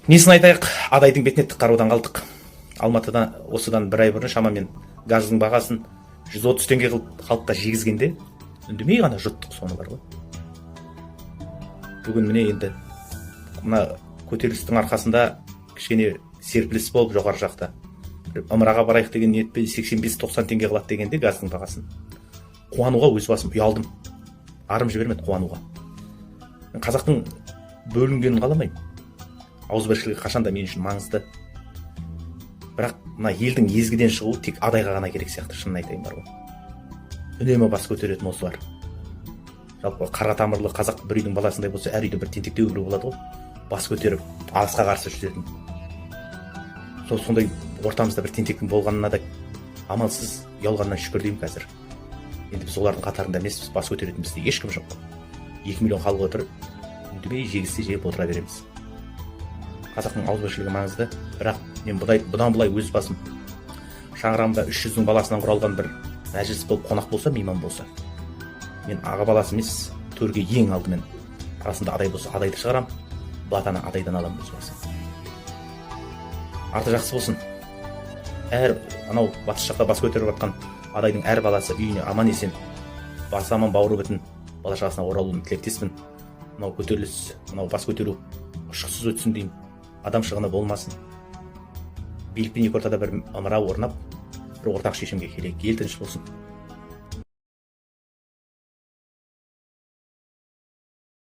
Несін айтайық, адайдың бетіне тік қараудан қалдық. Алматыда осыдан бір ай бұрын шамамен газдың бағасын 130 теңге қылып халыққа жегізгенде үндемей ғана жұттық, соны бар ғой. Бүгін міне енді мына көтерілістің арқасында кішкене серпіліс болып жоғары жақта ымыраға барайық деген ниетпен 85-90 теңге қылады дегенде газдың бағасын қуануға өз басым ұялдым, арым жібермеді қуануға. Мен қазақтың бөлінгенін қаламаймын, ауызбіршілігі қашанда мен үшін маңызды. Бірақ мына елдің езгіден шығуы тек адайға ғана керек сияқты, шынын айтайын бар ғой. Үнемі бас көтеретін осы бар. Жалпы қарға тамырлы қазақ бір үйдің баласындай болса, әр үйде бір тентектеу біреу болады ғой, бас көтеріп алысқа қарсы жүретін. Сондай ортамызда бір тентектің болғанына да амалсыз ұялғаннан шүкір деймін қазір. Енді біз олардың қатарында емеспіз, бас көтеретін бізде ешкім жоқ. 2 миллион халық отыр, үндемей жегізсе жеп отыра береміз. Қазақтың ауызбіршілігі маңызды, бірақ мен бұдан былай өз басым шаңырағымда 300-дің баласынан құралған бір мәжіліс болып қонақ болса, мейман болса, мен аға баласы емес, төрге ең алдымен арасында адай болса адайды шығарам, батаны адайдан аламын өз басым. Арты жақсы болсын. Әр анау батыс жақта бас көтеріп жатқан адайдың әр баласы үйіне аман есен, басы аман бауыры бүтін бала шағасына оралуын тілектеспін. Мынау көтеріліс, мынау бас көтеру ұшқысыз өтсін деймін. Адам шығыны болмасын. Билік пен екі ортада бір ымыра орнап, бір ортақ шешімге келейік. Ел тыныш болсын.